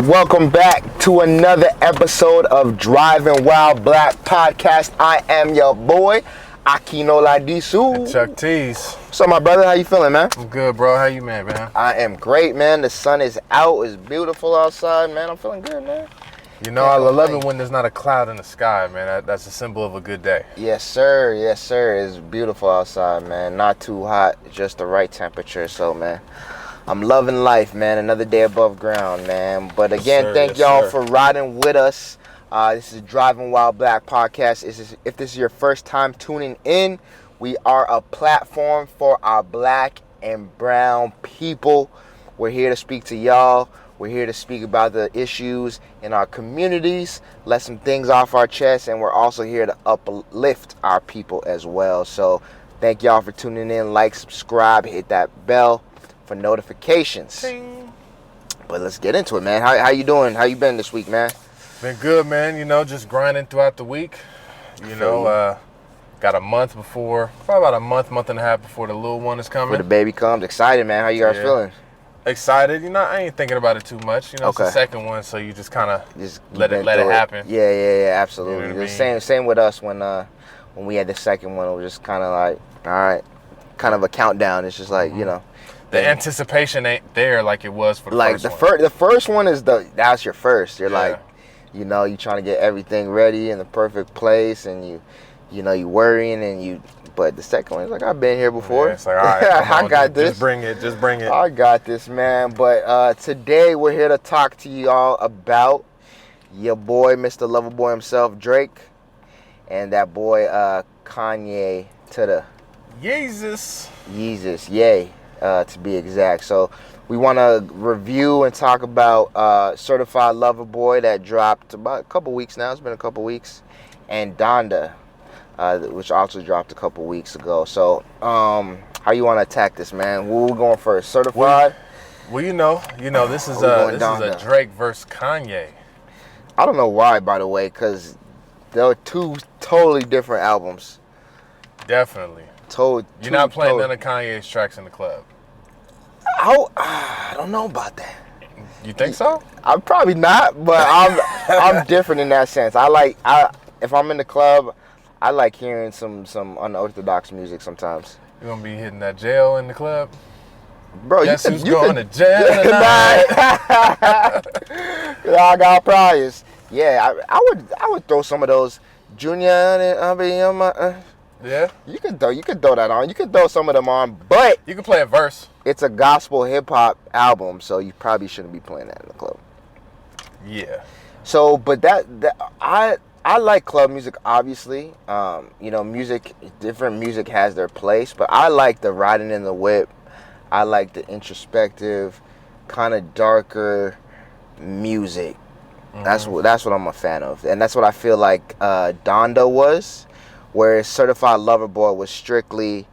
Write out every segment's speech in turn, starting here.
Welcome back to another episode of Driving While Black Podcast. I am your boy, Aquino Ladisu. Chuck T's. What's up, my brother? How you feeling, man? I'm good, bro. How you, man? I am great, man. The sun is out. It's beautiful outside, man. I'm feeling good, man. You know, I love it when there's not a cloud in the sky, man. That's a symbol of a good day. Yes, sir. Yes, sir. It's beautiful outside, man. Not too hot, just the right temperature. So, man, I'm loving life, man. Another day above ground, man. But again, thank y'all for riding with us. This is Driving While Black Podcast. If this is your first time tuning in, we are a platform for our black and brown people. We're here to speak to y'all. We're here to speak about the issues in our communities, let some things off our chest, and we're also here to uplift our people as well. So thank y'all for tuning in. Like, subscribe, hit that bell for notifications. Ting. But let's get into it, man. How you doing? How you been this week, man? Been good, man. You know, just grinding throughout the week. Got a month before, probably about a month and a half before the little one is coming. Before the baby comes. Excited, man. How you guys feeling? Excited. You know, I ain't thinking about it too much. You know, It's the second one, so you just kind of let it happen. Yeah, absolutely. You know what I mean? Same with us when we had the second one. It was just kind of like, all right, kind of a countdown. It's just like, you know. The anticipation ain't there like it was for the first one. The first one is that's your first. You're like, you know, you trying to get everything ready in the perfect place, and you know, you worrying and but the second one is like, I've been here before. Yeah, it's like, all right, I got this. Just bring it. I got this, man. But today we're here to talk to y'all about your boy, Mr. Loverboy himself, Drake, and that boy, Kanye to the Yeezus, yay, to be exact. So we want to review and talk about Certified Lover Boy that dropped about a couple weeks now. It's been a couple weeks. And Donda, which also dropped a couple weeks ago. So how you want to attack this, man? Where we going first? Certified? Well, you know, this is a Drake versus Kanye. I don't know why, by the way, because they're two totally different albums. Definitely. You're not playing none of Kanye's tracks in the club. I don't know about that. You think so? I'm probably not, but I'm different in that sense. If I'm in the club, I like hearing some unorthodox music sometimes. You gonna be hitting that jail in the club? Bro, Guess who's going to jail tonight? I got priors. Yeah, I would throw some of those Junior and yeah. You could throw that on. You could throw some of them on, but you can play a verse. It's a gospel hip hop album, so you probably shouldn't be playing that in the club. Yeah. So, but I like club music, obviously. You know, different music has their place, but I like the riding in the whip. I like the introspective, kind of darker music. Mm-hmm. That's what I'm a fan of, and that's what I feel like Donda was, whereas Certified Lover Boy was strictly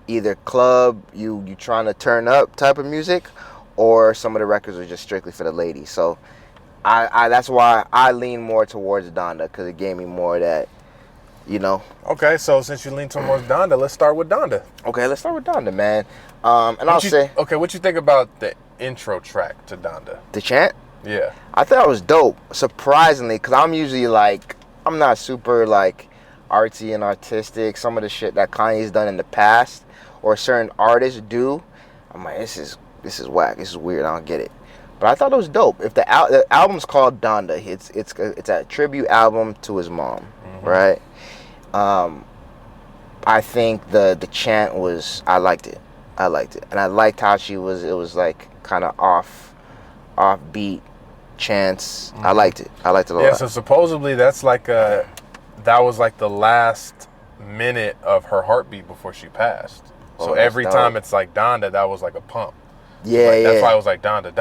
either club, you trying to turn up type of music, or some of the records are just strictly for the ladies. So I that's why I lean more towards Donda, because it gave me more of that, you know. Okay, so since you lean towards Donda, let's start with Donda. Okay, let's start with Donda, man. What you think about the intro track to Donda? The chant? Yeah. I thought it was dope, surprisingly, because I'm usually like, I'm not super like artsy and artistic. Some of the shit that Kanye's done in the past, or certain artists do, I'm like, this is whack. This is weird. I don't get it. But I thought it was dope. If the album's called Donda, it's a tribute album to his mom, right? I think the chant was, I liked it, and I liked how it was like kind of offbeat chants. I liked it a lot. Yeah. So supposedly that was like the last minute of her heartbeat before she passed. So every time it's like Donda, that was like a pump. Yeah, That's why I was like Donda.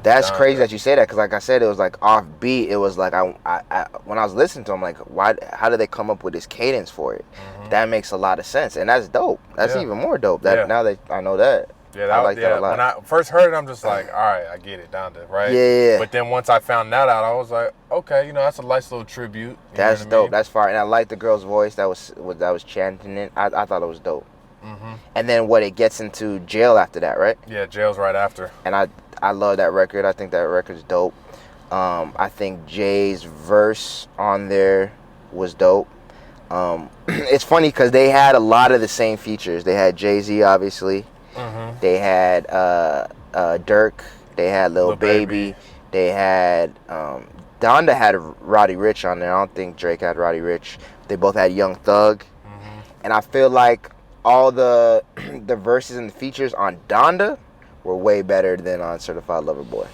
That's crazy that you say that, because like I said, it was like offbeat. It was like I when I was listening to him, like, how did they come up with this cadence for it? That makes a lot of sense, and that's dope. That's even more dope. Now that I know that. Yeah, I like that a lot. When I first heard it, I'm just like, all right, I get it, Donda, right? Yeah. But then once I found that out, I was like, okay, you know, that's a nice little tribute. That's dope. That's fire, and I like the girl's voice that was chanting it. I thought it was dope. And then it gets into jail after that, right? Yeah, jail's right after. And I love that record. I think that record's dope. I think Jay's verse on there was dope. It's funny because they had a lot of the same features. They had Jay-Z, obviously. Mm-hmm. They had Dirk. They had Lil Baby. They had Donda had Roddy Ricch on there. I don't think Drake had Roddy Ricch. They both had Young Thug. Mm-hmm. And I feel like all the verses and the features on Donda were way better than on Certified Lover Boy.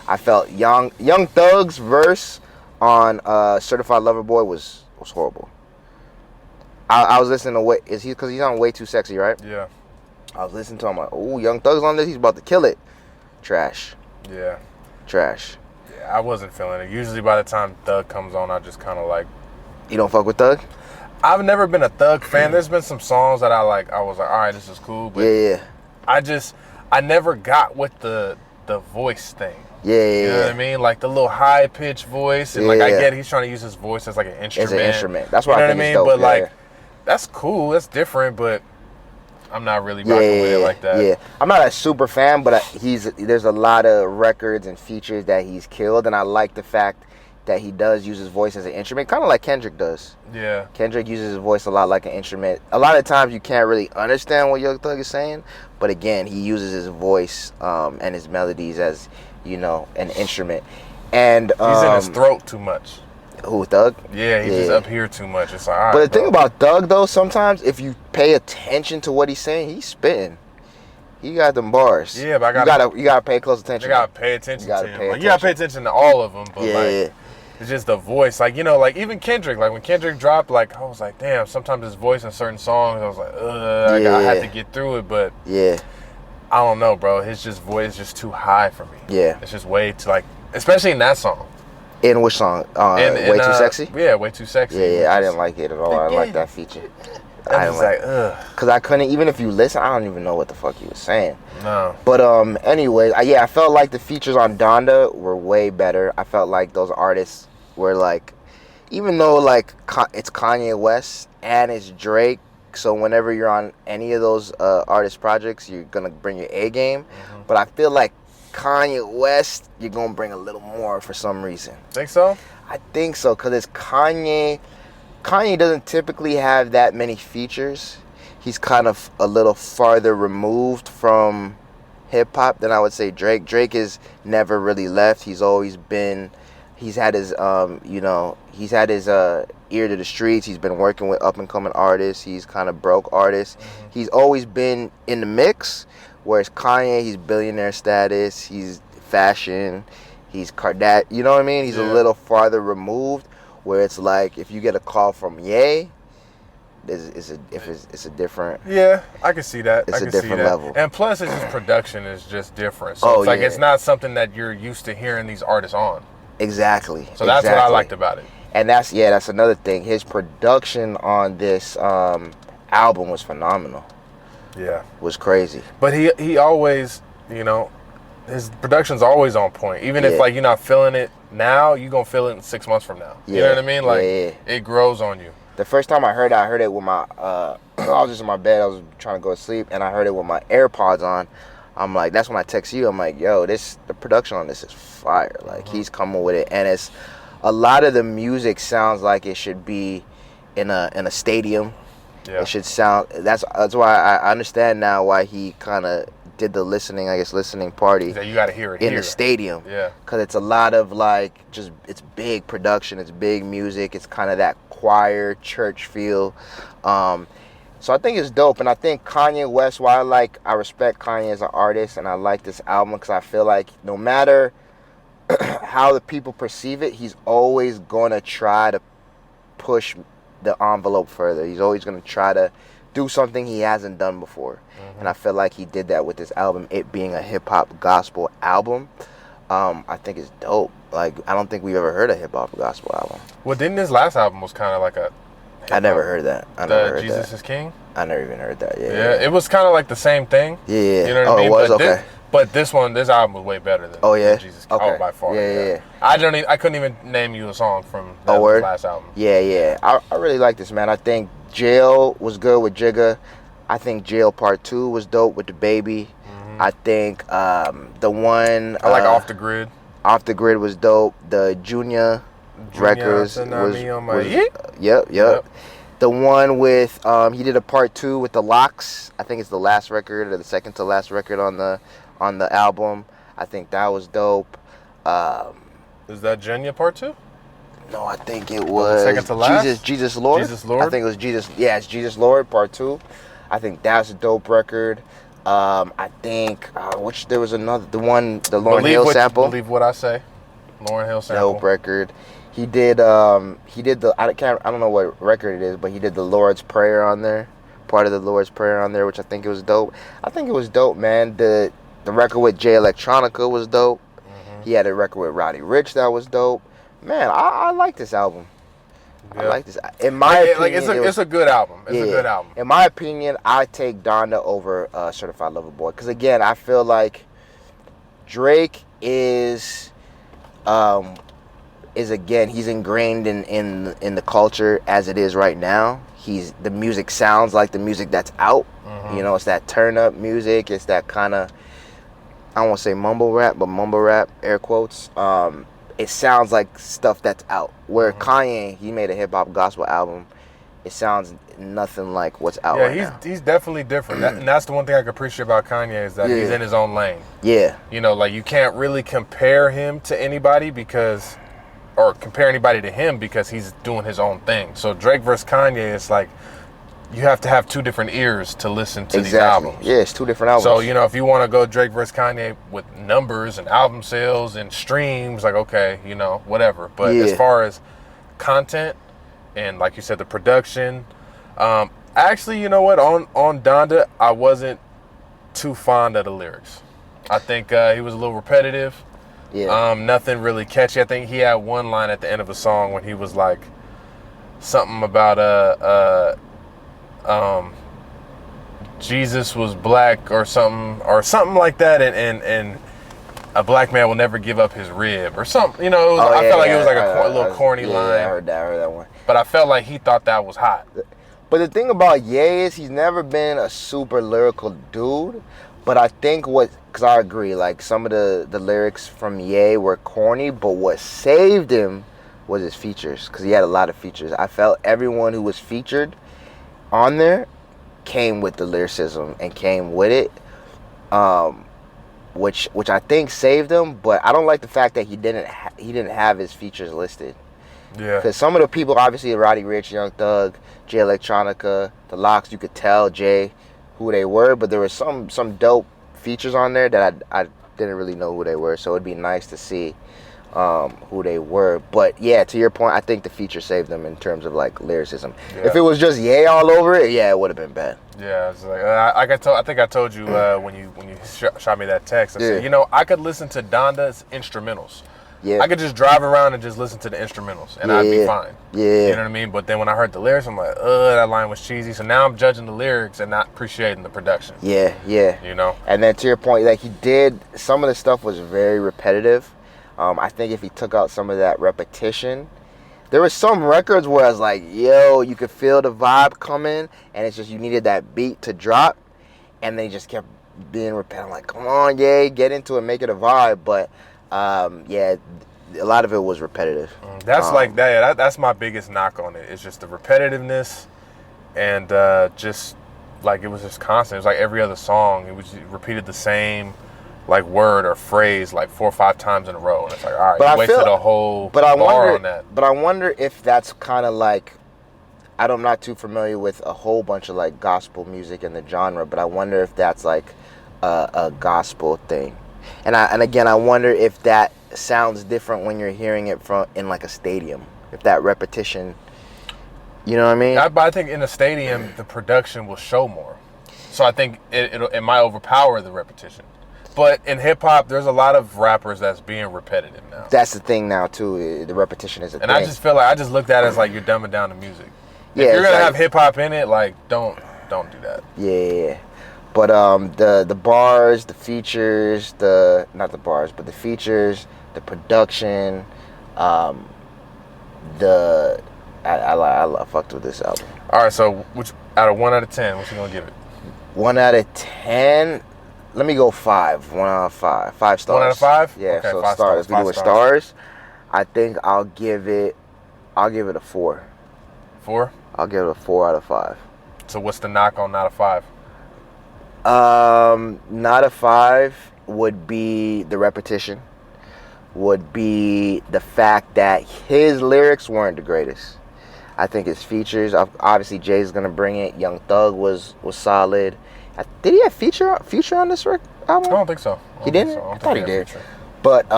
I felt Young Thug's verse on Certified Lover Boy was horrible. I was listening to because he's on Way Too Sexy, right? Yeah. I was listening to him like, oh, Young Thug's on this. He's about to kill it. Trash. Yeah. Trash. Yeah, I wasn't feeling it. Usually by the time Thug comes on, I just kind of like. You don't fuck with Thug? I've never been a Thug fan. There's been some songs that I was like, all right, this is cool. But yeah. I never got with the voice thing. Yeah. You know what I mean? Like the little high pitched voice, and like I get he's trying to use his voice as like an instrument. As an instrument. That's what I think is dope. But like, that's cool. That's different. But I'm not really rocking with it like that. Yeah, I'm not a super fan, but there's a lot of records and features that he's killed, and I like the fact that he does use his voice as an instrument, kind of like Kendrick does. Yeah. Kendrick uses his voice a lot like an instrument. A lot of times you can't really understand what Young Thug is saying, but again, he uses his voice and his melodies as, an instrument. And he's in his throat too much. Who, Thug? Yeah, he's just up here too much. It's like, all right, but the thing about Thug, though, sometimes if you pay attention to what he's saying, he's spitting. He got them bars. Yeah, but you gotta pay close attention. You gotta pay attention to him. You gotta pay attention to all of them, but it's just the voice. Like, like even Kendrick, like when Kendrick dropped, like I was like, damn, sometimes his voice in certain songs, I was like, I had to get through it, but I don't know, bro. His voice is just too high for me. Yeah. It's just way too, like, especially in that song. In which song? Way Too Sexy? Yeah, Way Too Sexy. Yeah, I didn't like it at all. I like that feature. I was like, ugh. Because I couldn't, even if you listen, I don't even know what the fuck he was saying. No. But anyways, I felt like the features on Donda were way better. I felt like those artists were like, even though like it's Kanye West and it's Drake, so whenever you're on any of those artist projects, you're gonna bring your A game. Mm-hmm. But I feel like Kanye West, you're gonna bring a little more for some reason. Think so? I think so, because it's Kanye. Kanye doesn't typically have that many features. He's kind of a little farther removed from hip hop than I would say Drake. Drake is never really left. He's always been. He's had his ear to the streets. He's been working with up and coming artists. He's kind of broke artists. Mm-hmm. He's always been in the mix. Whereas Kanye, he's billionaire status. He's fashion. He's Kardashian. You know what I mean? He's a little farther removed. Where it's like if you get a call from Ye, it's a different. Yeah, I can see that. It's a different level. And plus, it's just production is just different. So it's like it's not something that you're used to hearing these artists on. Exactly. So that's what I liked about it. And that's another thing. His production on this album was phenomenal. Yeah, was crazy. But he always, his production's always on point. Even if like you're not feeling it now, you're gonna feel it in 6 months from now. You know what I mean? Like it grows on you. The first time I heard it with my I was just in my bed, I was trying to go to sleep, and I heard it with my AirPods on. I'm like, that's when I text you. I'm like, yo, the production on this is fire. Like he's coming with it, and it's a lot of the music sounds like it should be in a stadium. Yeah. It should sound. That's why I understand now why he kind of did the listening party. You got to hear it in the stadium. Yeah. Because it's a lot of like it's big production. It's big music. It's kind of that choir church feel. So I think it's dope, and I think Kanye West. Why I respect Kanye as an artist, and I like this album because I feel like no matter how the people perceive it, he's always gonna try to push the envelope further. He's always gonna try to do something he hasn't done before, and I feel like he did that with this album. It being a hip hop gospel album, I think it's dope. Like I don't think we've ever heard a hip hop gospel album. Well, didn't his last album was kind of like a I never heard that. Jesus is King? I never even heard that. Yeah, it was kind of like the same thing. Yeah. You know what I mean? It was? Okay. But this album was way better than Jesus King. Okay. Oh, by far. Yeah. I couldn't even name you a song from that last album. Yeah. I really like this, man. I think Jail was good with Jigga. I think Jail Part 2 was dope with the Baby. I think the one I like Off the Grid. Off the Grid was dope. The Junior records yep. The one with he did a part 2 with the Locks. I think it's the last record or the second to last record on the album. I think that was dope. Is that Junior part 2? No, I think it was second to last? Jesus Lord. Jesus Lord. I think it was Jesus. Yeah, it's Jesus Lord part 2. I think that's a dope record. I think there was another, the Lauryn Hill sample. Believe what I say. Lauryn Hill sample. Dope record. He did the I don't know what record it is, but he did the Lord's Prayer on there. Part of the Lord's Prayer on there, which I think it was dope. I think it was dope, man. The record with Jay Electronica was dope. Mm-hmm. He had a record with Roddy Ricch that was dope. Man, I like this album. Yeah. I like this. In my opinion, it's a good album. It's a good album. In my opinion, I take Donda over Certified Lover Boy because again, I feel like Drake is again, he's ingrained in the culture as it is right now. The music sounds like the music that's out. Mm-hmm. You know, it's that turn up music. It's that kind of, I don't want to say mumble rap, but mumble rap, air quotes. It sounds like stuff that's out. Where Kanye, he made a hip hop gospel album. It sounds nothing like what's out right now. He's definitely different. And that's the one thing I can appreciate about Kanye is that he's in his own lane. Yeah. You know, like you can't really compare him to anybody or compare anybody to him because he's doing his own thing. So Drake versus Kanye, it's like you have to have two different ears to listen to these albums. Yeah, it's two different albums. So, you know, if you want to go Drake versus Kanye with numbers and album sales and streams, like, okay, you know, whatever. But as far as content and, like you said, the production, actually, you know what? On Donda, I wasn't too fond of the lyrics. I think he was a little repetitive. Yeah. Nothing really catchy. I think he had one line at the end of a song when he was like something about Jesus was black or something like that, and a black man will never give up his rib or something. You know, I felt like it was like a little corny line. I heard that one. But I felt like he thought that was hot. But the thing about Ye is he's never been a super lyrical dude. But I think because I agree, like some of the lyrics from Ye were corny, but what saved him was his features, because he had a lot of features. I felt everyone who was featured on there came with the lyricism and came with it, which I think saved him. But I don't like the fact that he didn't have his features listed. Yeah. Because some of the people, obviously Roddy Ricch, Young Thug, Jay Electronica, the Locks, you could tell Jay who they were, but there were some dope features on there that I didn't really know who they were. So it'd be nice to see who they were. But yeah, to your point, I think the feature saved them in terms of like lyricism. Yeah. If it was just Ye all over it, yeah, it would have been bad. Yeah, it's like I think I told you when you shot me that text. I said, you know, I could listen to Donda's instrumentals. Yeah. I could just drive around and just listen to the instrumentals, and I'd be fine. Yeah. You know what I mean? But then when I heard the lyrics, I'm like, that line was cheesy. So now I'm judging the lyrics and not appreciating the production. Yeah. You know? And then to your point, like some of the stuff was very repetitive. I think if he took out some of that repetition, there were some records where I was like, yo, you could feel the vibe coming, and it's just you needed that beat to drop, and they just kept being repetitive. I'm like, come on, Ye, get into it, make it a vibe. But yeah, a lot of it was repetitive. That's like that. That's my biggest knock on it. It's just the repetitiveness, and just like it was just constant. It was like every other song. It was repeated the same like word or phrase like 4 or 5 times in a row, and it's like, all right, you wasted a whole bar on that. But I wonder if that's kind of like, I'm not too familiar with a whole bunch of like gospel music in the genre, but I wonder if that's like a gospel thing. And again, I wonder if that sounds different when you're hearing it in like a stadium. If that repetition, you know what I mean? I think in a stadium, the production will show more. So I think it might overpower the repetition. But in hip hop, there's a lot of rappers that's being repetitive now. That's the thing now too. The repetition is a thing. And I just feel like I just looked at it as like you're dumbing down the music. Yeah, if you're gonna have hip hop in it, like don't do that. Yeah. But the bars, the features, not the bars, but the features, the production, I fucked with this album. All right, so which out of 1 out of 10, what you gonna give it? 1 out of 10, Let me go 5. 1 out of 5. 5 stars. 1 out of 5? Yeah. Okay, so 5 stars. If we do stars, I think I'll give it a 4. 4? I'll give it a 4 out of 5. So what's the knock on not a 5? Not a 5 would be the repetition. Would be the fact that his lyrics weren't the greatest. I think his features, obviously Jay's gonna bring it. Young Thug was solid. Did he have Future on this album? I don't think so. He didn't? I thought he did. But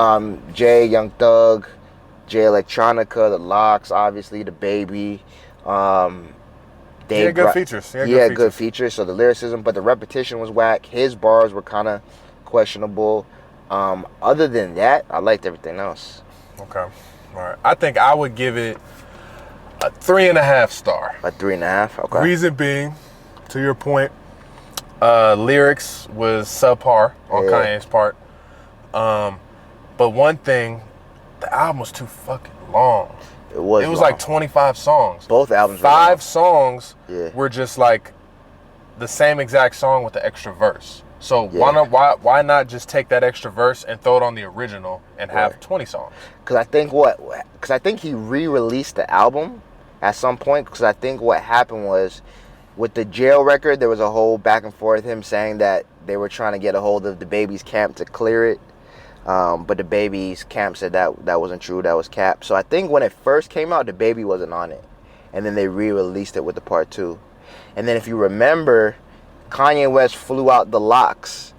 Jay, Young Thug, Jay Electronica, the Locks, obviously the Baby. Good features. Good features. So the lyricism, but the repetition was whack. His bars were kind of questionable. Other than that, I liked everything else. Okay. All right. I think I would give it a 3.5 star. A 3.5? Okay. Reason being, to your point, lyrics was subpar on Kanye's part. But one thing, the album was too fucking long. It was long. Like 25 songs. Both albums. 5 songs were just like the same exact song with the extra verse. So why not just take that extra verse and throw it on the original and have 20 songs? Because I think he re-released the album at some point. Because I think what happened was with the Jail record, there was a whole back and forth, him saying that they were trying to get a hold of the Baby's camp to clear it. But the Baby's camp said that wasn't true, that was cap. So I think when it first came out, the Baby wasn't on it. And then they re-released it with the part 2. And then if you remember, Kanye West flew out the Locks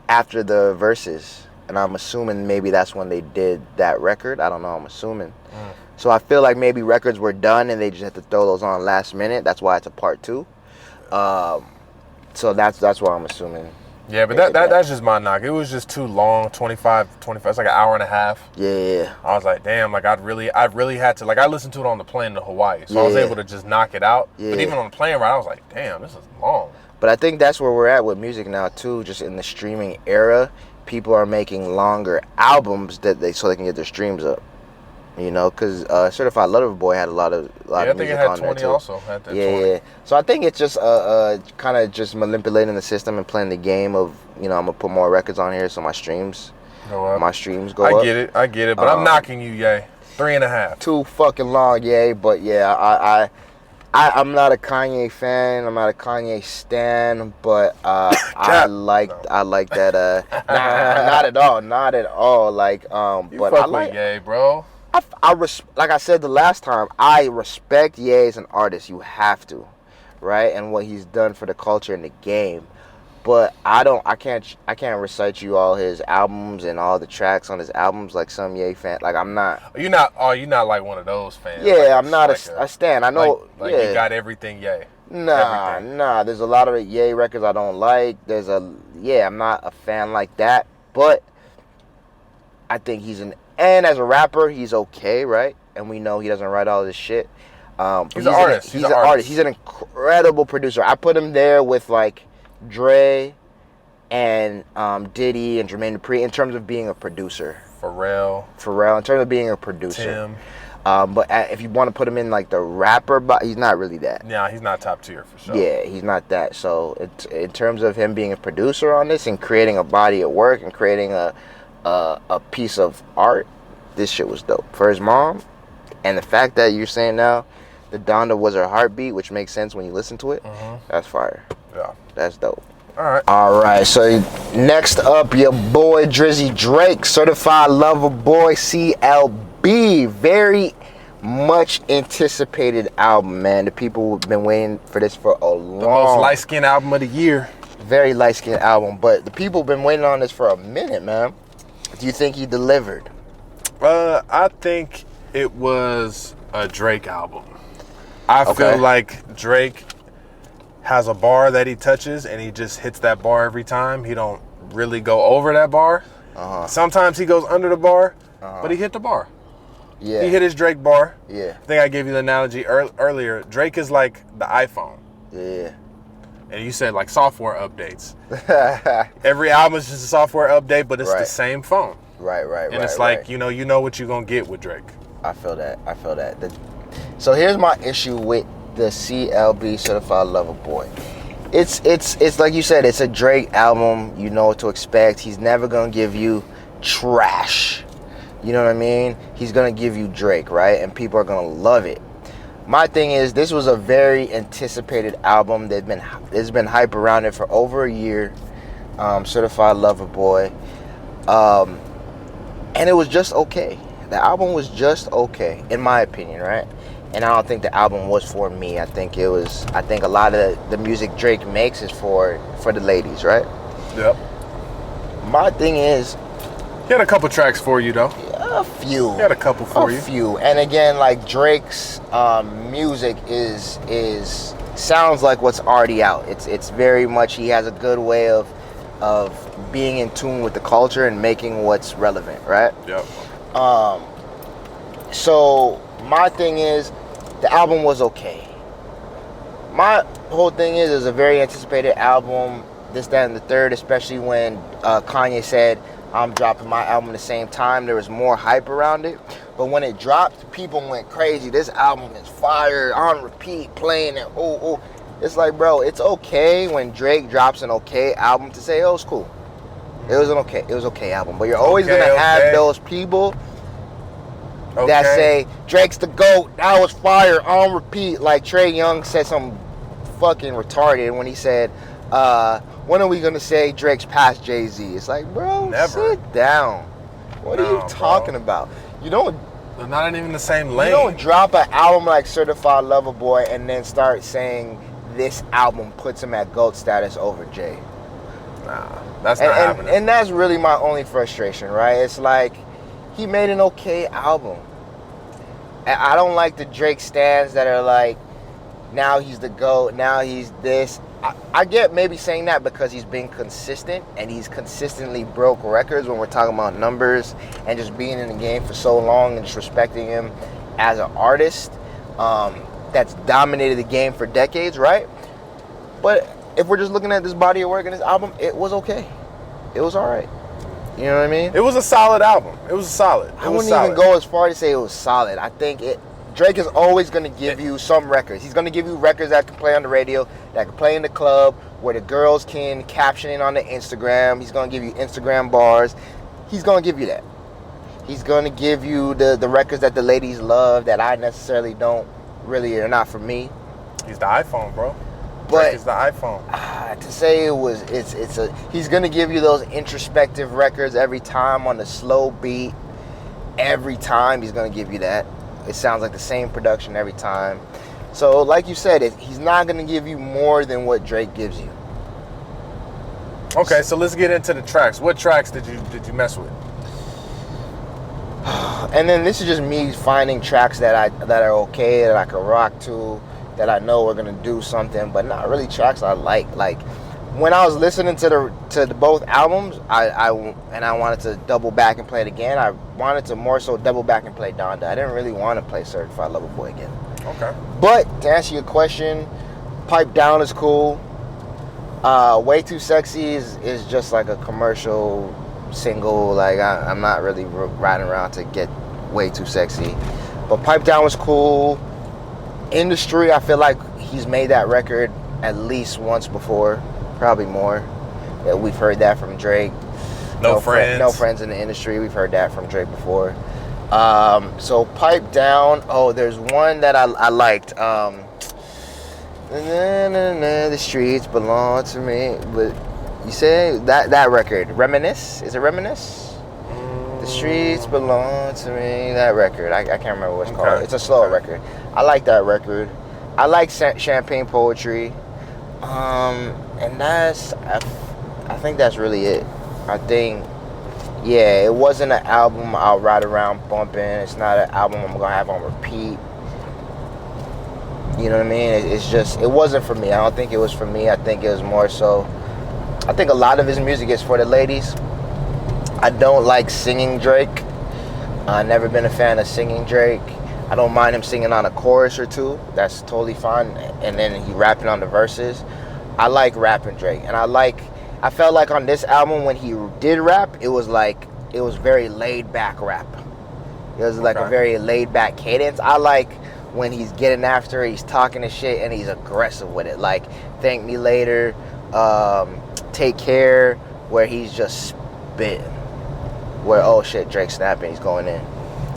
after the verses. And I'm assuming maybe that's when they did that record. I don't know, I'm assuming. So I feel like maybe records were done and they just had to throw those on last minute. That's why it's a part 2. So that's what I'm assuming. Yeah, but that's just my knock. It was just too long, 25. It's like an hour and a half. Yeah. I was like, damn, like I really had to, like I listened to it on the plane to Hawaii. So I was able to just knock it out. Yeah. But even on the plane ride, I was like, damn, this is long. But I think that's where we're at with music now too, just in the streaming era. People are making longer albums so they can get their streams up. You know, because Certified Lover Boy had a lot of music on there too. I think it had 20 also. Had that 20. Yeah. So I think it's just kind of just manipulating the system and playing the game of, you know, I'm gonna put more records on here so my streams go up. I get it, but I'm knocking you, Ye. 3.5. Too fucking long, Ye. But yeah, I'm not a Kanye fan. I'm not a Kanye stan, but I like that. Not at all. Like, you but fuck I like with Ye, bro. Like I said the last time, I respect Ye as an artist. You have to, right? And what he's done for the culture and the game. But I can't recite you all his albums and all the tracks on his albums like some Ye fan. Like I'm not. You're not like one of those fans. Yeah, like I'm not a stan. I know. Like you got everything Ye. Nah. There's a lot of Ye records I don't like. I'm not a fan like that. But I think and as a rapper, he's okay, right? And we know he doesn't write all this shit. He's an artist. He's an artist. He's an incredible producer. I put him there with like Dre and Diddy and Jermaine Dupri in terms of being a producer. Pharrell in terms of being a producer. Tim. But if you want to put him in like the rapper, but he's not really that. Yeah, he's not top tier for sure. Yeah, he's not that. So in terms of him being a producer on this and creating a body of work and creating a piece of art, this shit was dope. For his mom, and the fact that you're saying now the Donda was her heartbeat, which makes sense when you listen to it, that's fire. Yeah. That's dope. All right, so next up, your boy Drizzy Drake, Certified Lover Boy, CLB. Very much anticipated album, man. The people have been waiting for this for a long... The most light-skinned album of the year. Very light-skinned album, but the people have been waiting on this for a minute, man. Do you think he delivered? I think it was a Drake album. I feel like Drake has a bar that he touches and he just hits that bar every time. He don't really go over that bar. Sometimes he goes under the bar, but he hit the bar. Yeah. He hit his Drake bar. Yeah. I think I gave you the analogy earlier. Drake is like the iPhone. Yeah. And you said like software updates. Every album is just a software update, but it's the same phone. Right. And it's like, you know what you're going to get with Drake. I feel that. So here's my issue with the CLB Certified Lover Boy. It's like you said, it's a Drake album. You know what to expect. He's never gonna give you trash. You know what I mean? He's gonna give you Drake, right? And people are gonna love it. My thing is, this was a very anticipated album. There's been hype around it for over a year. Certified Lover Boy, and it was just okay. The album was just okay, in my opinion, right? And I don't think the album was for me. I think a lot of the music Drake makes is for the ladies, right? Yep. My thing is, he had a couple tracks for you though. A few. He had a couple for you. A few. And again, like Drake's music is sounds like what's already out. It's very much, he has a good way of being in tune with the culture and making what's relevant, right? Yep. So my thing is, the album was okay. My whole thing is, it's a very anticipated album, this, that, and the third, especially when Kanye said, I'm dropping my album at the same time. There was more hype around it. But when it dropped, people went crazy. This album is fire, on repeat, playing it, oh. It's like, bro, it's okay when Drake drops an okay album to say, oh, it's cool. It was okay album. But you're always going to have those people that say, Drake's the GOAT, that was fire, on repeat. Like Trey Young said something fucking retarded when he said, when are we going to say Drake's past Jay-Z? It's like, bro, never. Sit down. What are you talking about? You don't... They're not even the same lane. You don't drop an album like Certified Lover Boy and then start saying this album puts him at GOAT status over Jay. Nah, that's not happening. And that's really my only frustration, right? It's like, he made an okay album. And I don't like the Drake stans that are like, now he's the GOAT, now he's this. I get maybe saying that because he's been consistent and he's consistently broke records when we're talking about numbers and just being in the game for so long and just respecting him as an artist that's dominated the game for decades, right? But if we're just looking at this body of work in this album, it was okay. It was all right. You know what I mean? It was a solid album. It was solid. I wouldn't even go as far to say it was solid. I think Drake is always going to give you some records. He's going to give you records that can play on the radio, that can play in the club, where the girls can caption it on the Instagram. He's going to give you Instagram bars. He's going to give you that. He's going to give you the records that the ladies love that I necessarily don't really, are not for me. He's the iPhone, bro. But Drake is the iPhone. To say he's going to give you those introspective records every time on the slow beat. Every time he's going to give you that. It sounds like the same production every time. So, like you said, he's not going to give you more than what Drake gives you. Okay, so let's get into the tracks. What tracks did you mess with? And then this is just me finding tracks that are okay, that I can rock to, that I know are going to do something, but not really tracks I like. Like, when I was listening to the both albums, I wanted to double back and play it again. I wanted to more so double back and play Donda. I didn't really want to play Certified Lover Boy again. Okay. But to answer your question, Pipe Down is cool. Way Too Sexy is just like a commercial single. Like I'm not really riding around to get Way Too Sexy. But Pipe Down was cool. Industry, I feel like he's made that record at least once before. Probably more. Yeah, we've heard that from Drake. No Friends. No Friends in the Industry. We've heard that from Drake before. So Pipe Down. Oh, there's one that I liked. The streets belong to me. But you say that record, Reminisce? Is it Reminisce? The streets belong to me. That record. I can't remember what it's called. It's a slower record. I like that record. I like Champagne Poetry. And I think that's really it. I think, yeah, it wasn't an album I'll ride around bumping. It's not an album I'm gonna have on repeat. You know what I mean? It's just, it wasn't for me. I don't think it was for me. I think it was more so, I think a lot of his music is for the ladies. I don't like singing Drake. I've never been a fan of singing Drake. I don't mind him singing on a chorus or two. That's totally fine. And then he rapping on the verses. I like rapping Drake. And I felt like on this album when he did rap, it was very laid back rap. It was like a very laid back cadence. I like when he's getting after it, he's talking to shit, and he's aggressive with it. Like Thank Me Later, Take Care, where he's just spitting. Where, oh shit, Drake's snapping, he's going in.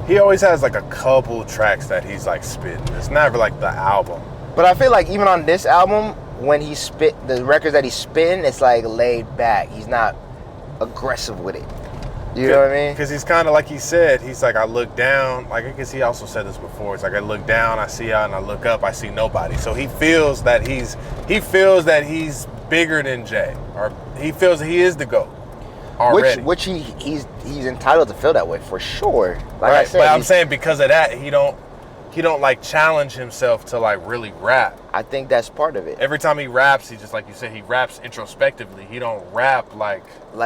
He always has like a couple tracks that he's like spitting. It's never like the album. But I feel like even on this album, when he spit, the records that he's spitting, it's like laid back. He's not aggressive with it. You know what I mean? Because he's kind of like he said, he's like, I look down, like I guess he also said this before. It's like I look down, I see out, and I look up, I see nobody. So he feels that he's bigger than Jay, or he feels that he is the GOAT already. Which he's entitled to feel that way for sure. Like right, I said, but I'm saying because of that, he don't like challenge himself to like really rap. I think that's part of it. Every time he raps, he just like you said, he raps introspectively. He don't rap like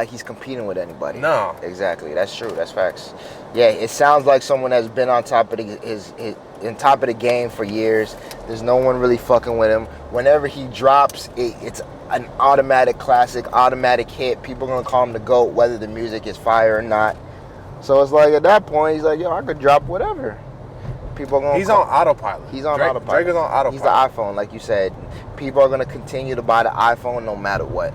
he's competing with anybody. No, exactly. That's true. That's facts. Yeah, it sounds like someone that's been on top of the game for years. There's no one really fucking with him. Whenever he drops, it's an automatic classic, automatic hit. People are gonna call him the GOAT, whether the music is fire or not. So it's like at that point, he's like, yo, I could drop whatever. People are gonna. He's on autopilot. He's on autopilot. Drake is on autopilot. He's the iPhone, like you said. People are gonna continue to buy the iPhone no matter what.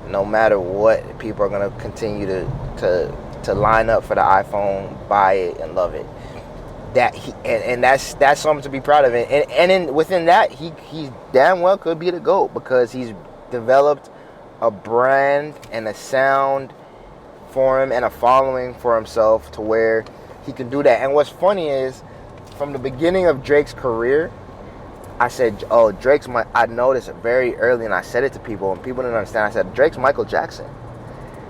No matter what, people are gonna continue to line up for the iPhone, buy it, and love it. That's something to be proud of. Within that, he damn well could be the GOAT because he's developed a brand and a sound for him and a following for himself to where he can do that. And what's funny is, from the beginning of Drake's career, I said, oh, I noticed it very early, and I said it to people, and people didn't understand. I said, Drake's Michael Jackson.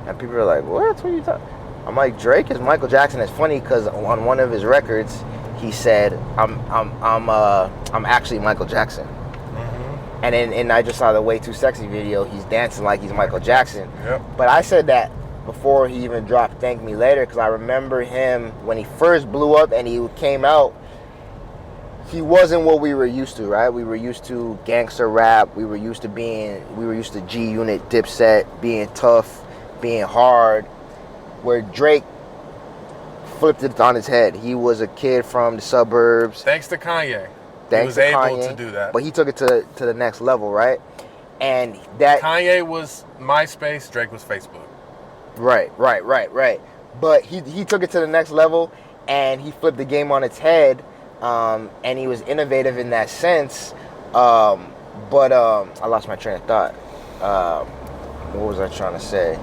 And people are like, what are you talking? I'm like, Drake is Michael Jackson. It's funny because on one of his records, he said, I'm actually Michael Jackson. Mm-hmm. And I just saw the Way Too Sexy video. He's dancing like he's Michael Jackson. Yep. But I said that before he even dropped Thank Me Later, because I remember him when he first blew up and he came out, he wasn't what we were used to, right? We were used to gangster rap. We were used to G Unit, Dipset, being tough, being hard, where Drake flipped it on his head. He was a kid from the suburbs. Thanks to Kanye. He was able to do that. But he took it to the next level, right? And that Kanye was MySpace, Drake was Facebook. Right. But he took it to the next level, and he flipped the game on its head, and he was innovative in that sense. But I lost my train of thought. What was I trying to say?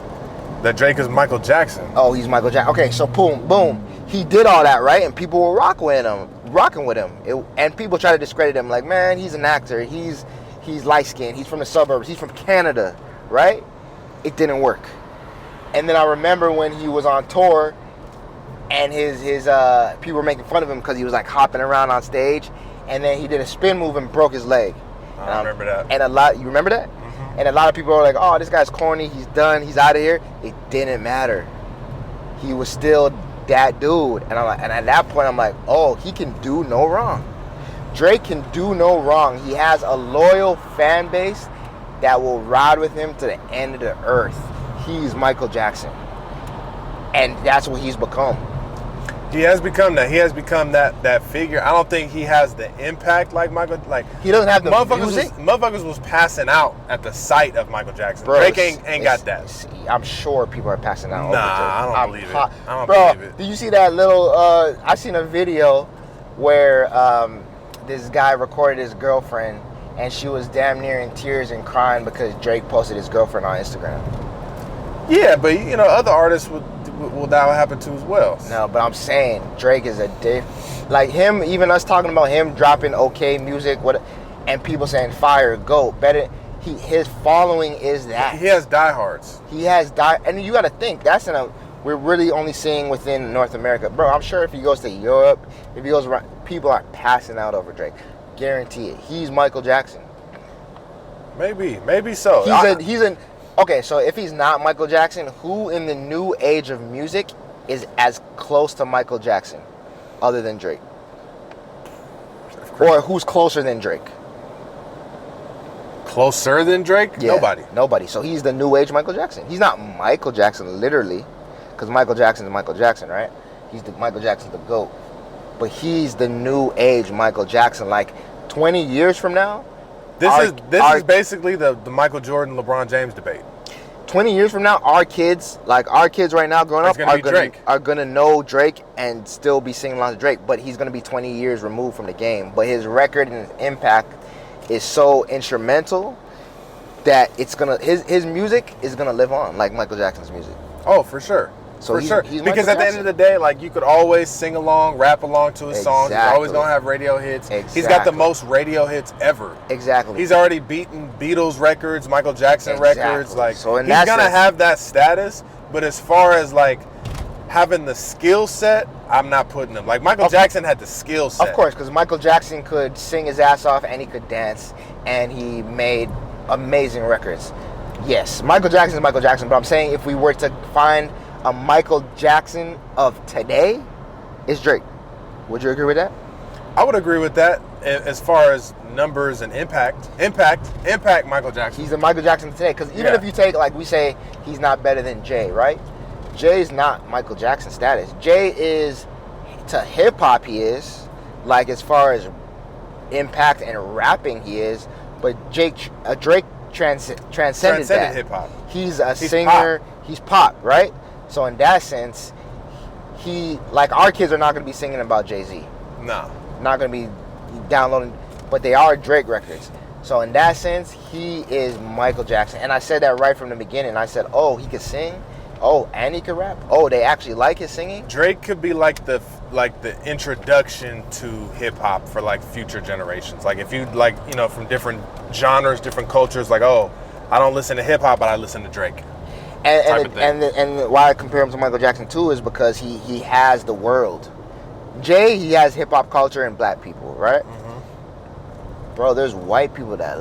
That Drake is Michael Jackson. Oh, he's Michael Jackson. Okay, so boom. He did all that, right? And people were rocking with him. And people try to discredit him, like, man, he's an actor. He's light-skinned. He's from the suburbs. He's from Canada, right? It didn't work. And then I remember when he was on tour, and his people were making fun of him because he was like hopping around on stage, and then he did a spin move and broke his leg. I remember that. And you remember that? Mm-hmm. And a lot of people were like, "Oh, this guy's corny. He's done. He's out of here." It didn't matter. He was still that dude, and at that point, I'm like, "Oh, he can do no wrong. Drake can do no wrong. He has a loyal fan base that will ride with him to the end of the earth." He's Michael Jackson, and that's what he's become. He has become that. He has become that figure. I don't think he has the impact like Michael. Like he doesn't have the music. Motherfuckers was passing out at the sight of Michael Jackson. Bro, Drake ain't got that. I'm sure people are passing out. Nah, I don't believe it. I don't believe it. Did you see that little? I seen a video where this guy recorded his girlfriend, and she was damn near in tears and crying because Drake posted his girlfriend on Instagram. Yeah, but other artists will that will happen to as well. No, but I'm saying Drake is like him. Even us talking about him dropping okay music, and people saying fire, GOAT, better. His following is that he has diehards. And you got to think we're really only seeing within North America, bro. I'm sure if he goes to Europe, if he goes around, people are passing out over Drake. Guarantee it. He's Michael Jackson. Maybe so. Okay, so if he's not Michael Jackson, who in the new age of music is as close to Michael Jackson other than Drake? Or who's closer than Drake? Closer than Drake? Yeah, nobody. So he's the new age Michael Jackson. He's not Michael Jackson literally, because Michael Jackson is Michael Jackson, right? Michael Jackson's the GOAT. but he's the new age Michael Jackson. Like 20 years from now, this is basically the Michael Jordan, LeBron James debate. 20 years from now, our kids right now growing up are gonna know Drake and still be singing along to Drake, but he's gonna be 20 years removed from the game. But his record and his impact is so instrumental that it's gonna his music is gonna live on like Michael Jackson's music. Oh, for sure. So he's because at the end of the day, like, you could always sing along, rap along to his songs. He's always gonna have radio hits. Exactly. He's got the most radio hits ever. Exactly. He's already beaten Beatles records, Michael Jackson records. Like, so he's gonna have that status. But as far as like having the skill set, I'm not putting him. Like, Michael Jackson had the skill set. Of course, because Michael Jackson could sing his ass off and he could dance, and he made amazing records. Yes, Michael Jackson is Michael Jackson. But I'm saying if we were to find a Michael Jackson of today, is Drake. Would you agree with that? I would agree with that as far as numbers and impact. Impact Michael Jackson. He's the Michael Jackson today. Because even if you take, like, we say he's not better than Jay, right? Jay's not Michael Jackson status. Jay is, to hip-hop he is, like, as far as impact and rapping he is, but Drake transcended that. hip-hop. He's singer. Pop. He's pop, right? So in that sense, our kids are not going to be singing about Jay-Z. No. Not going to be downloading, but they are Drake records. So in that sense, he is Michael Jackson. And I said that right from the beginning. I said, oh, he could sing. Oh, and he could rap. Oh, they actually like his singing. Drake could be like the introduction to hip hop for like future generations. Like, if you from different genres, different cultures, like, oh, I don't listen to hip hop, but I listen to Drake. And why I compare him to Michael Jackson too is because he has the world. Jay, he has hip hop culture and black people, right? Mm-hmm. Bro, there's white people that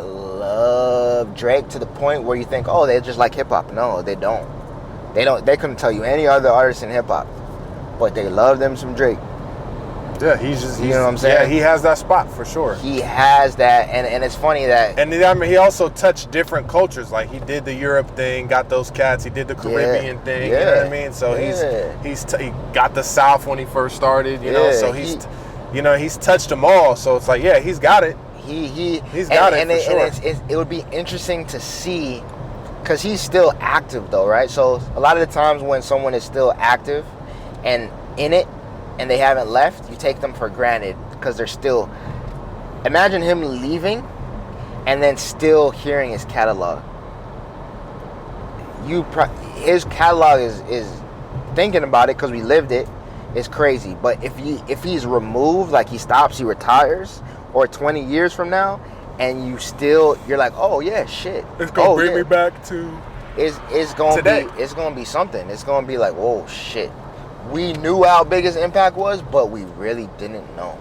love Drake to the point where you think, oh, they just like hip hop. No, they don't. They couldn't tell you any other artist in hip hop, but they love them some Drake. Yeah, he's you know what I'm saying? Yeah, he has that spot for sure. He has that, and it's funny that. And I mean, he also touched different cultures. Like, he did the Europe thing, got those cats. He did the Caribbean thing. Yeah. You know what I mean? So he got the South when he first started. You know, so he's touched them all. So it's like, yeah, he's got it. He's got it for sure. And it would be interesting to see, because he's still active though, right? So a lot of the times when someone is still active and in it, and they haven't left, you take them for granted because they're still. Imagine him leaving and then still hearing his catalog. His catalog is thinking about it because we lived it. It's crazy. But if he's removed, like he stops, he retires, or 20 years from now, and you're like, oh yeah, shit. It's gonna bring me back to. It's gonna be something. It's gonna be like, whoa, shit. We knew how big his impact was, but we really didn't know.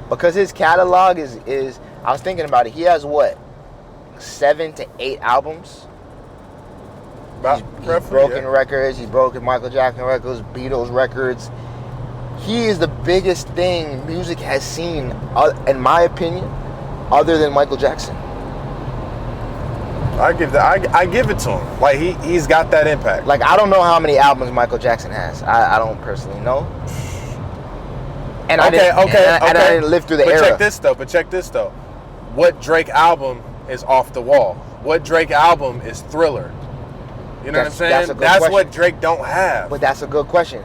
Because his catalog is I was thinking about it, he has what? 7 to 8 albums? He's broken records, he's broken Michael Jackson records, Beatles records. He is the biggest thing music has seen, in my opinion, other than Michael Jackson. I give it to him. Like, he's got that impact. Like, I don't know how many albums Michael Jackson has. I don't personally know. And I didn't live through the era. But check this though. What Drake album is Off the Wall? What Drake album is Thriller? You know what I'm saying? That's what Drake don't have. But that's a good question.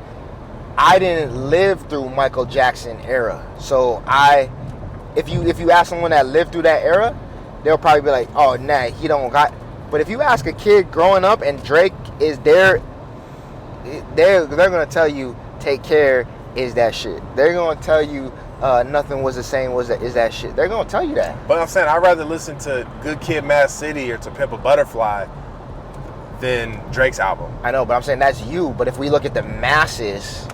I didn't live through Michael Jackson era. So if you ask someone that lived through that era, they'll probably be like, oh, nah, he don't got. But if you ask a kid growing up and Drake is there, they're going to tell you, Take Care is that shit. They're going to tell you Nothing Was the Same is that shit. They're going to tell you that. But I'm saying I'd rather listen to Good Kid, Mad City or To Pimp a Butterfly than Drake's album. I know, but I'm saying that's you. But if we look at the masses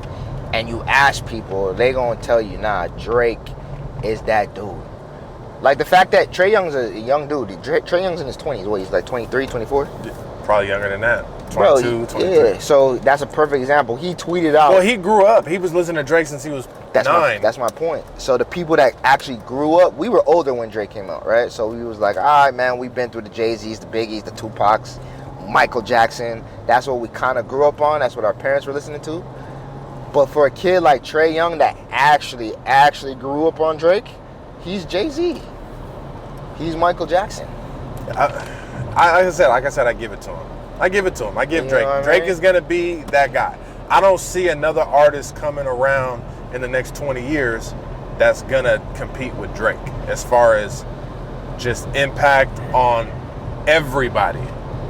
and you ask people, they're going to tell you, nah, Drake is that dude. Like the fact that Trae Young's a young dude. Trae Young's in his 20s. What, he's like 23, 24? Probably younger than that. 22, 23. Yeah, so that's a perfect example. He tweeted out. Well, he grew up. He was listening to Drake since he was 9. That's my point. So the people that actually grew up, we were older when Drake came out, right? So we was like, all right, man, we've been through the Jay-Z's, the Biggies, the Tupacs, Michael Jackson. That's what we kind of grew up on. That's what our parents were listening to. But for a kid like Trae Young that actually grew up on Drake, he's Jay-Z. He's Michael Jackson. Like I said, I give it to him. I give Drake. Drake is gonna be that guy. I don't see another artist coming around in the next 20 years that's gonna compete with Drake as far as just impact on everybody.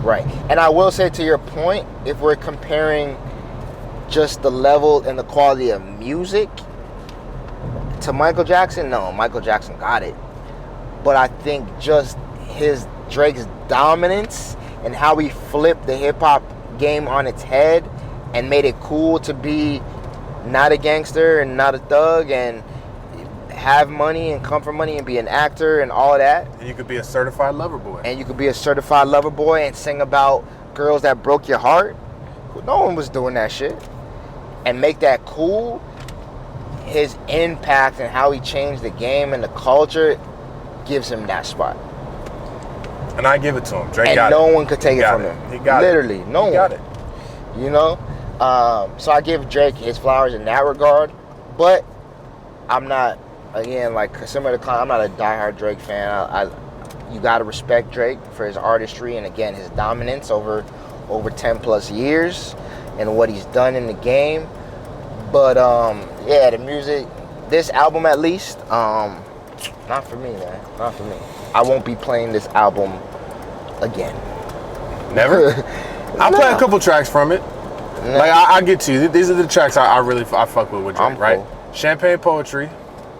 Right. And I will say, to your point, if we're comparing just the level and the quality of music to Michael Jackson, no, Michael Jackson got it. But I think just Drake's dominance and how he flipped the hip-hop game on its head and made it cool to be not a gangster and not a thug and have money and come from money and be an actor and all that. And you could be a certified lover boy. And sing about girls that broke your heart. No one was doing that shit. And make that cool. His impact and how he changed the game and the culture gives him that spot. And I give it to him. Drake and got no it. one could take it from him. He got Literally, it. no one. Got it. You know? So I give Drake his flowers in that regard. But I'm not, again, like similar to Con, I'm not a diehard Drake fan. You got to respect Drake for his artistry and, again, his dominance over 10 plus years and what he's done in the game. But yeah, the music, this album at least, not for me, man. Not for me. I won't be playing this album again. Never? I'll play a couple tracks from it. No. Like I get to you. These are the tracks I really fuck with Drake, right? Cool. Champagne Poetry.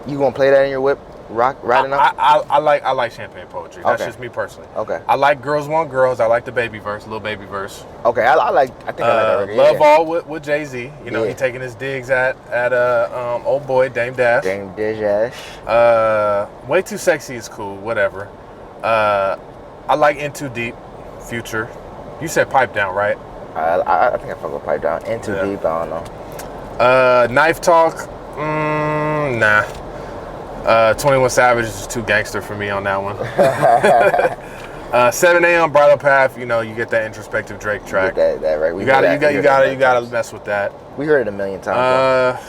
You gonna play that in your whip? Riding up? I like Champagne Poetry. That's just me personally. Okay. I like Girls Want Girls. I like the baby verse, little baby verse. Okay, I think I like that record. Love All with Jay-Z. You know, he taking his digs at old boy Dame Dash. Way Too Sexy is cool. Whatever. I like In Too Deep, Future. You said Pipe Down, right? I think I fuck with Pipe Down. In Too Deep, I don't know. Knife Talk. Nah. 21 Savage is too gangster for me on that one. 7 a.m. Bridal Path, you know, you get that introspective Drake track. That right. You gotta mess with that. We heard it a million times.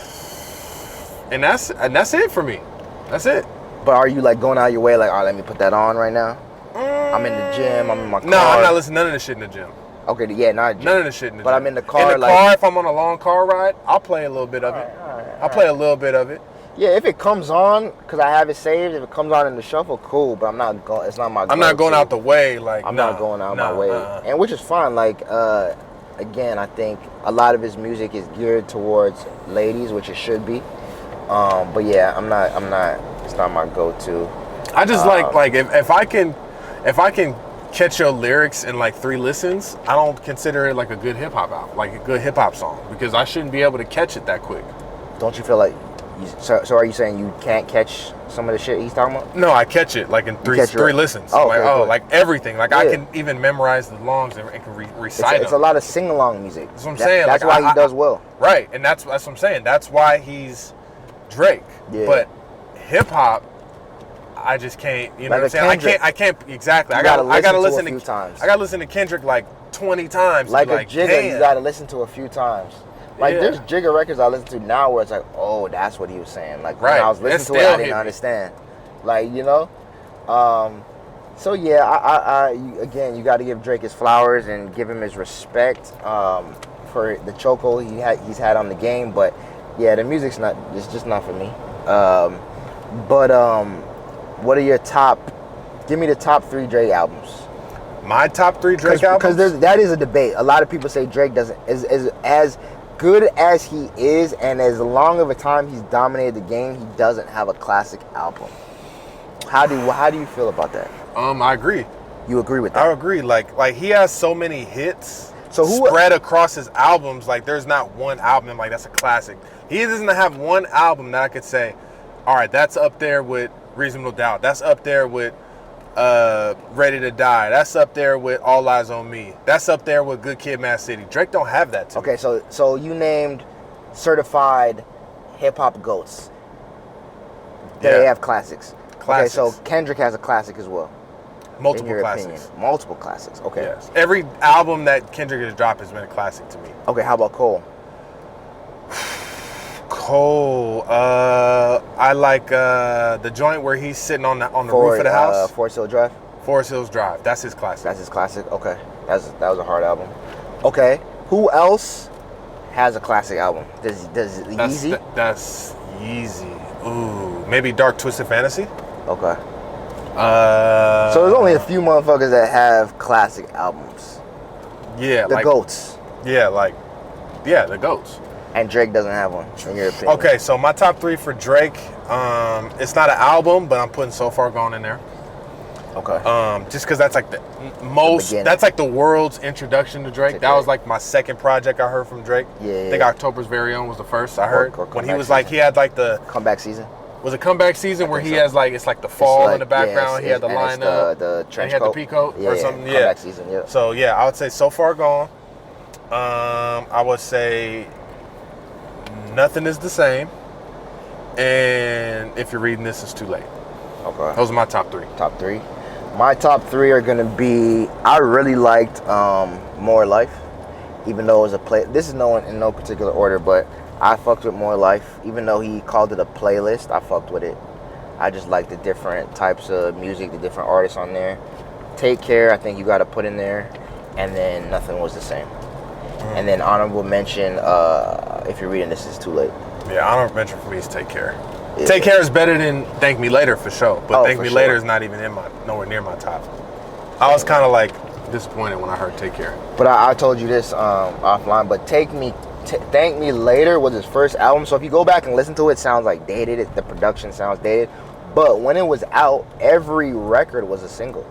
And that's it for me. That's it. But are you like going out your way, like, let me put that on right now? I'm in the gym. I'm in my car. No, I'm not listening to none of this shit in the gym. Okay, yeah, not none of the shit in the gym. But I'm in the car. In the car, if I'm on a long car ride, I'll play a little bit of it. I'll play a little bit of it. Yeah, if it comes on, because I have it saved, if it comes on in the shuffle, cool, but I'm not going, it's not my I'm not going out the way, like, I'm not going out my way. And which is fine, like, again, I think a lot of his music is geared towards ladies, which it should be. But yeah, I'm not, it's not my go-to. I just like, if I can catch your lyrics in like 3 listens, I don't consider it like a good hip-hop album, like a good hip-hop song, because I shouldn't be able to catch it that quick. Don't you feel like, so are you saying you can't catch some of the shit he's talking about? No, I catch it like in three listens. Oh, like, okay, like everything. Like I can even memorize the songs and can recite them. It's a lot of sing-along music. That's what I'm saying. That's why he does well. Right, and that's what I'm saying. That's why he's Drake. Yeah. But hip-hop, I just can't, you know what I'm saying? I can't, exactly. I gotta listen to a few times. I gotta listen to Kendrick like 20 times. Like a Jigga, damn. You gotta listen to a few times. Like, there's Jigga records I listen to now where it's like, oh, that's what he was saying. Like, when I was listening to it, I didn't understand. Like, you know? So, yeah, again, you got to give Drake his flowers and give him his respect for the chokehold he's had on the game. But, yeah, the music's it's just not for me. What are your give me the top 3 Drake albums. My top 3 Drake albums? Because that is a debate. A lot of people say Drake is as good as he is, and as long of a time he's dominated the game, he doesn't have a classic album. How do you feel about that? I agree. You agree with that? I agree. Like he has so many hits spread across his albums. Like there's not one album like that's a classic. He doesn't have one album that I could say, all right, that's up there with Reasonable Doubt. That's up there with Ready to Die. That's up there with All Eyes on Me. That's up there with Good Kid, Mad City. Drake don't have that to me. Okay, so you named certified hip-hop goats. They have classics. Okay, so Kendrick has a classic as well. Multiple classics. Multiple classics, okay. Yes. Every album that Kendrick has dropped has been a classic to me. Okay, how about Cole? Cole. I like the joint where he's sitting on the roof of the house. Forest Hill Drive. Forest Hills Drive. That's his classic. That's his classic. Okay, that was a hard album. Okay, who else has a classic album? Does Yeezy? That's Yeezy. Ooh, maybe Dark Twisted Fantasy. Okay. So there's only a few motherfuckers that have classic albums. Yeah, the GOATs. Yeah, the GOATs. And Drake doesn't have one, in your opinion. Okay, so my top 3 for Drake, it's not an album, but I'm putting So Far Gone in there. Okay. Just because that's like that's like the world's introduction to Drake. That was like my second project I heard from Drake. Yeah. I think October's Very Own was the first I heard. Or when he was like, he had like the comeback season. Was it comeback season where he has like, it's like the fall in the background. He had the lineup. The trench coat. He had the peacoat or something. Yeah. Comeback season. Yeah. So yeah, I would say So Far Gone. I would say Nothing Is the Same. And If You're Reading This, It's Too Late. Okay. Those are my top 3. Top 3. My top 3 are gonna be. I really liked More Life, even though it was a play. This is in no particular order, but I fucked with More Life. Even though he called it a playlist, I fucked with it. I just like the different types of music, the different artists on there. Take Care, I think you got to put in there, and then Nothing Was the Same. And then honorable mention, If You're Reading This, Is Too Late. Yeah, honorable mention for me is Take Care. Yeah. Take Care is better than Thank Me Later for sure, but Thank Me Later is not even nowhere near my top. I was kind of like disappointed when I heard Take Care. But I told you this offline, but Thank Me Later was his first album, so if you go back and listen to it, it sounds like dated. The production sounds dated. But when it was out, every record was a single.